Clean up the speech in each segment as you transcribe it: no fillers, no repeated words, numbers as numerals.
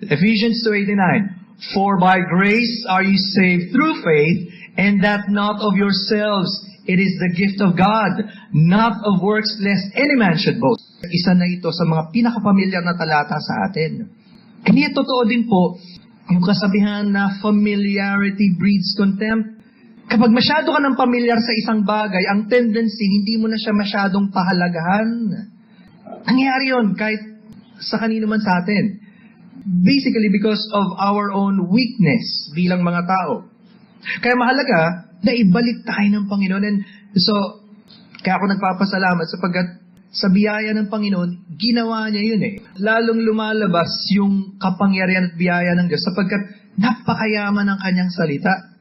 Ephesians 2:89, "For by grace are you saved through faith, and that not of yourselves. It is the gift of God, not of works, lest any man should boast." Isa na ito sa mga pinakapamilyar na talata sa atin. Kaya totoo din po, yung kasabihan na familiarity breeds contempt. Kapag masyado ka ng pamilyar sa isang bagay, ang tendency, hindi mo na siya masyadong pahalagahan. Nangyayari yun kahit sa kanino man sa atin. Basically because of our own weakness bilang mga tao. Kaya mahalaga na ibalik tayo ng Panginoon. And so, kaya ako nagpapasalamat sapagkat sa biyaya ng Panginoon, ginawa niya yun eh. Lalong lumalabas yung kapangyarihan at biyaya ng Diyos sapagkat napakayaman ng kanyang salita.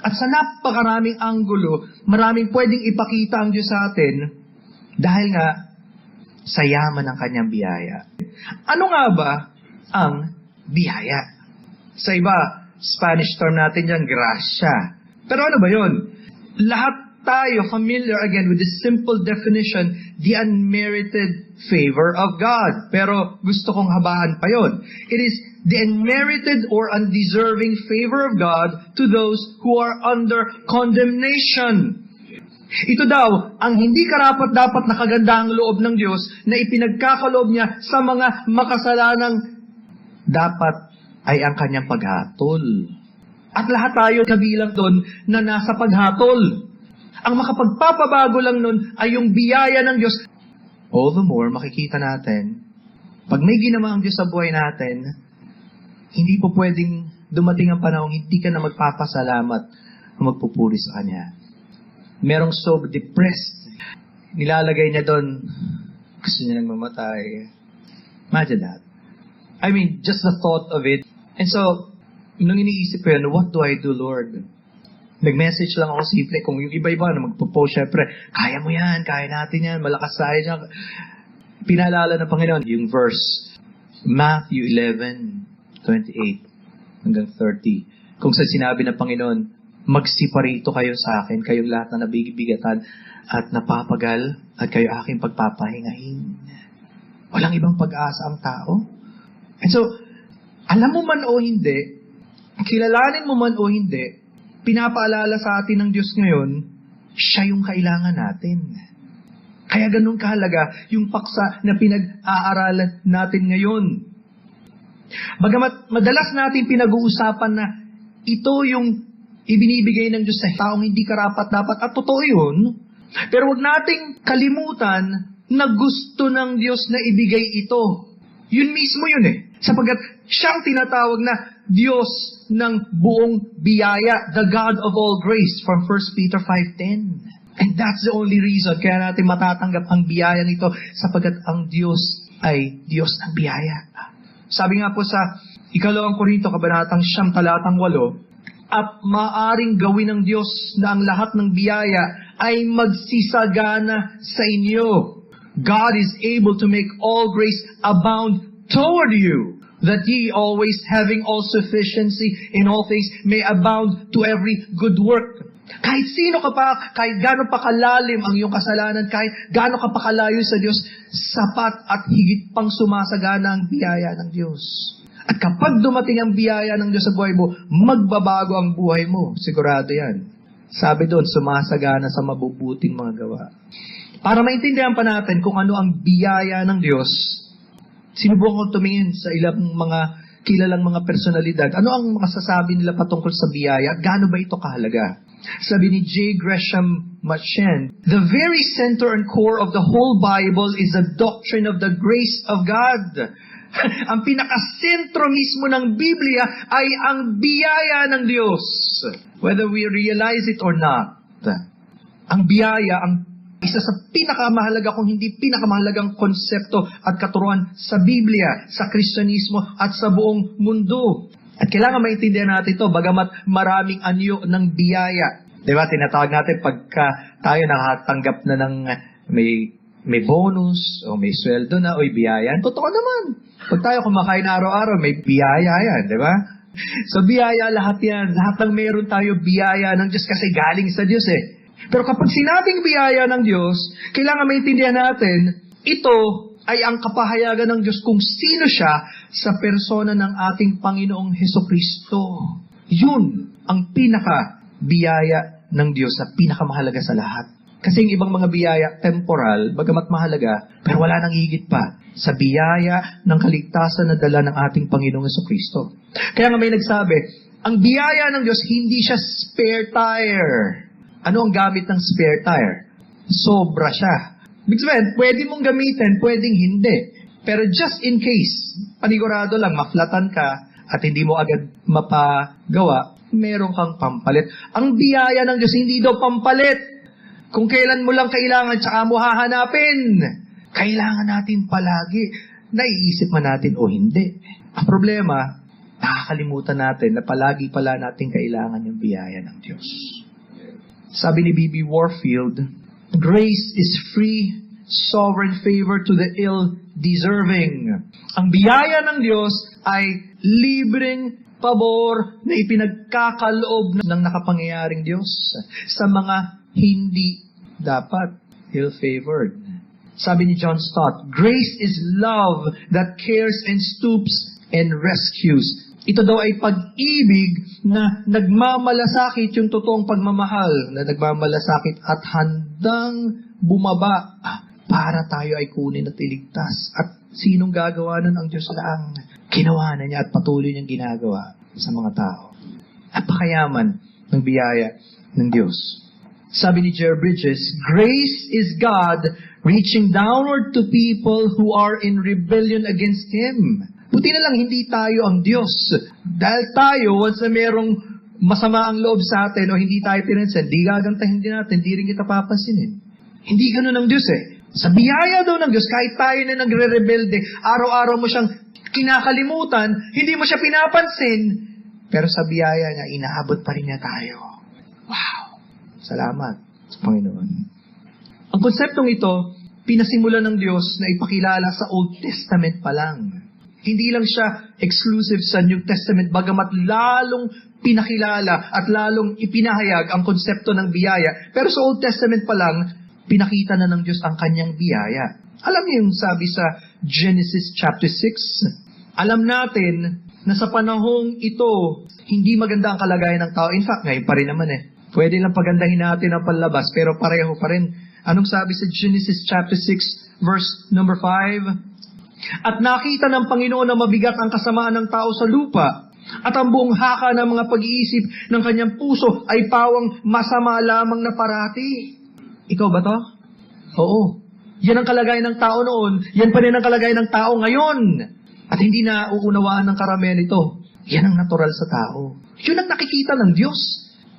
At sa napakaraming anggulo, maraming pwedeng ipakita ang Diyos sa atin dahil nga sa yaman ng kanyang biyaya. Ano nga ba ang biyaya? Sa iba, Spanish term natin yan, gracia. Pero ano ba yun? Lahat tayo familiar again with this simple definition, the unmerited favor of God. Pero gusto kong habaan pa yun. It is the unmerited or undeserving favor of God to those who are under condemnation. Ito daw, ang hindi karapat-dapat na kagandahang loob ng Diyos na ipinagkakaloob niya sa mga makasalanang dapat ay ang kanyang paghatol. At lahat tayo kabilang doon na nasa paghatol. Ang makapagpapabago lang nun ay yung biyaya ng Diyos. All the more, makikita natin, pag may ginawa ang Diyos sa buhay natin, hindi po pwedeng dumating ang panahon, hindi ka na magpapasalamat o magpupuri sa Kanya. Merong so depressed. Nilalagay niya doon, gusto niya nang mamatay. Imagine that. I mean, just the thought of it. And so, nung iniisip ko yan, what do I do, Lord? Nag-message lang ako simple. Kung yung iba-iba na magpo-post, syempre, kaya mo yan, kaya natin yan, malakas tayo dyan. Pinaalala ng Panginoon, yung verse, Matthew 11:28 hanggang 30. Kung sa sinabi ng Panginoon, magsiparito kayo sa akin, kayong lahat na nabibigatan at napapagal, at kayo aking pagpapahingahin. Walang ibang pag-asa ang tao. And so, alam mo man o hindi, kilalanin mo man o hindi, pinapaalala sa atin ng Diyos ngayon, siya yung kailangan natin. Kaya ganun kahalaga yung paksa na pinag-aaralan natin ngayon. Bagamat madalas natin pinag-uusapan na ito yung ibinibigay ng Diyos sa taong hindi karapat-dapat, at totoo yun, pero huwag nating kalimutan na gusto ng Diyos na ibigay ito. Yun mismo yun eh. Sapagkat siyang tinatawag na Diyos ng buong biyaya, the God of all grace, from 1 Peter 5:10. And that's the only reason kaya natin matatanggap ang biyaya nito, sapagkat ang Diyos ay Diyos ng biyaya. Sabi nga po sa 2 Korinto, kabanatang 9, talatang 8, at maaring gawin ng Diyos na ang lahat ng biyaya ay magsisagana sa inyo. God is able to make all grace abound toward you, that ye always having all sufficiency in all things may abound to every good work. Kahit sino ka pa, kahit gaano pa kalalim ang iyong kasalanan, kahit gaano ka pa kalayo sa Diyos, sapat at higit pang sumasagana ang biyaya ng Diyos. At kapag dumating ang biyaya ng Diyos sa buhay mo, magbabago ang buhay mo. Sigurado yan. Sabi doon, sumasagana sa mabubuting mga gawa. Para maintindihan pa natin kung ano ang biyaya ng Diyos, sinubukan ko tumingin sa ilang mga kilalang mga personalidad. Ano ang masasabi nila patungkol sa biyaya at gaano ba ito kahalaga? Sabi ni J. Gresham Machen, the very center and core of the whole Bible is the doctrine of the grace of God. Ang pinakasentro mismo ng Biblia ay ang biyaya ng Diyos. Whether we realize it or not. Ang biyaya, ang isa sa pinakamahalaga kung hindi pinakamahalagang konsepto at katuruan sa Biblia, sa Kristyanismo at sa buong mundo. At kailangan maintindihan natin ito, bagamat maraming anyo ng biyaya. Diba, tinatawag natin pagka tayo nakatanggap na ng may bonus, o may sweldo na, o biyaya. Totoo naman. Pag tayo kumakain araw-araw, may biyaya yan, diba? So biyaya lahat yan. Lahat ng meron tayo biyaya ng Diyos kasi galing sa Diyos eh. Pero kapag sinabing biyaya ng Diyos, kailangan maintindihan natin, ito ay ang kapahayagan ng Diyos kung sino siya sa persona ng ating Panginoong Hesukristo. Yun ang pinaka-biyaya ng Diyos na pinakamahalaga sa lahat. Kasi yung ibang mga biyaya, temporal, bagamat mahalaga, pero wala nang higit pa sa biyaya ng kaligtasan na dala ng ating Panginoong Hesukristo. Kaya nga may nagsabi, ang biyaya ng Diyos, hindi siya spare tire. Ano ang gamit ng spare tire? Sobra siya. Ibig sabihin, pwede mong gamitin, pwedeng hindi. Pero just in case, panigurado lang, maflatan ka at hindi mo agad mapagawa, meron kang pampalit. Ang biyaya ng Diyos, hindi daw pampalit. Kung kailan mo lang kailangan, tsaka mo hahanapin. Kailangan natin palagi. Naiisip man natin o hindi. Ang problema, nakakalimutan natin na palagi pala natin kailangan yung biyaya ng Diyos. Sabi ni B.B. Warfield, grace is free, sovereign favor to the ill-deserving. Ang biyaya ng Diyos ay libreng pabor na ipinagkakaloob ng nakapangyayaring Diyos sa mga hindi dapat ill-favored. Sabi ni John Stott, grace is love that cares and stoops and rescues. Ito daw ay pag-ibig na nagmamalasakit, yung totoong pagmamahal na nagmamalasakit at handang bumaba para tayo ay kunin at iligtas. At sinong gagawa nun? Ang Diyos lang. Ginawa na niya at patuloy niyang ginagawa sa mga tao. Napakayaman ng biyaya ng Diyos. Sabi ni Jerry Bridges, grace is God reaching downward to people who are in rebellion against Him. Buti na lang hindi tayo ang Diyos. Dahil tayo, once na merong masama ang loob sa atin o hindi tayo pinansin, di gagantahin din natin, di rin kita papansinin. Hindi ganun ang Diyos eh. Sa biyaya daw ng Diyos, kahit tayo na nagre-rebelde, araw-araw mo siyang kinakalimutan, hindi mo siya pinapansin, pero sa biyaya niya, inaabot pa rin niya tayo. Wow! Salamat sa Panginoon. Ang konseptong ito, pinasimulan ng Diyos na ipakilala sa Old Testament pa lang. Hindi lang siya exclusive sa New Testament, bagamat lalong pinakilala at lalong ipinahayag ang konsepto ng biyaya. Pero sa Old Testament pa lang, pinakita na ng Diyos ang kanyang biyaya. Alam niyo yung sabi sa Genesis chapter 6? Alam natin na sa panahong ito, hindi maganda ang kalagayan ng tao. In fact, ngayon pa rin naman eh. Pwede lang pagandahin natin ang panlabas, pero pareho pa rin. Anong sabi sa Genesis chapter 6, verse number 5? At nakita ng Panginoon na mabigat ang kasamaan ng tao sa lupa, at ang buong haka ng mga pag-iisip ng kanyang puso ay pawang masama lamang na parati. Ikaw ba to? Oo. Yan ang kalagayan ng tao noon, yan pa rin ang kalagayan ng tao ngayon. At hindi na uunawaan ng karamihan ito. Yan ang natural sa tao. Yun ang nakikita ng Diyos,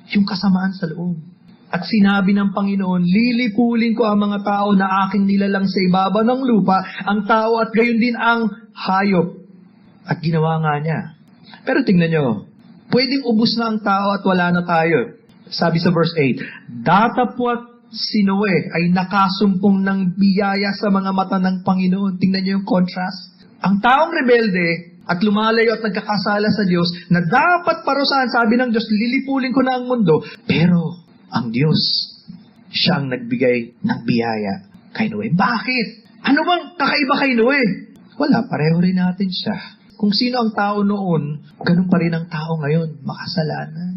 yung kasamaan sa loob. At sinabi ng Panginoon, lilipulin ko ang mga tao na aking nilalang sa ibaba ng lupa, ang tao at gayon din ang hayop. At ginawa nga niya. Pero tingnan nyo, pwedeng ubus na ang tao at wala na tayo. Sabi sa verse 8, datapwat si Noe ay nakasumpong ng biyaya sa mga mata ng Panginoon. Tingnan nyo yung contrast. Ang taong rebelde at lumalayo at nagkakasala sa Diyos na dapat parusahan, sabi ng Diyos, lilipulin ko na ang mundo. Pero ang Diyos, siya ang nagbigay ng biyaya kay Noe. Bakit? Ano bang kakaiba kay Noe? Wala, pareho rin natin siya. Kung sino ang tao noon, ganun pa rin ang tao ngayon, makasalanan.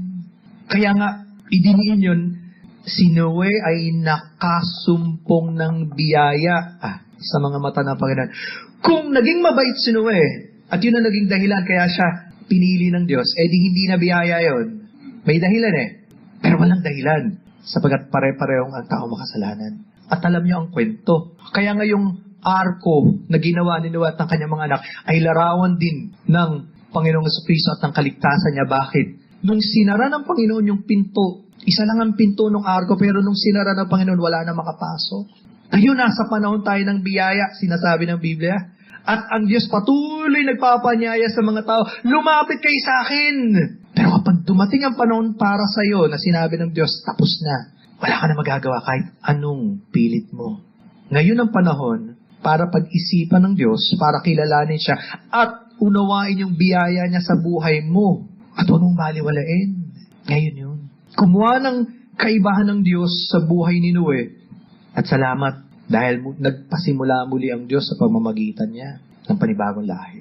Kaya nga, idiniin yun, si Noe ay nakasumpong ng biyaya sa mga mata ng Panginoon. Kung naging mabait si Noe, at yun ang naging dahilan kaya siya pinili ng Diyos, di hindi na biyaya yun. May dahilan pero walang dahilan, sapagat pare-parehong ang tao makasalanan. At alam niyo ang kwento. Kaya ngayong arko na ginawa ni Noe at ng kanyang mga anak ay larawan din ng Panginoong Jesucristo at ng kaligtasan niya. Bakit? Nung sinara ng Panginoon yung pinto, isa lang ang pinto ng arko, pero nung sinara ng Panginoon, wala na makapasok. Ngayon, nasa panahon tayo ng biyaya, sinasabi ng Biblia. At ang Diyos patuloy nagpapanyaya sa mga tao, lumapit kayo sa akin. Pero kapag dumating ang panahon para sa iyo na sinabi ng Diyos, tapos na. Wala ka na magagawa kahit anong pilit mo. Ngayon ang panahon para pag-isipan ng Diyos, para kilalanin siya, at unawain yung biyaya niya sa buhay mo. At huwag mong baliwalain. Ngayon yun. Kumuha ng kaibahan ng Diyos sa buhay ni Noe. At salamat, Dahil nagpasimula muli ang Diyos sa pamamagitan niya ng panibagong lahi.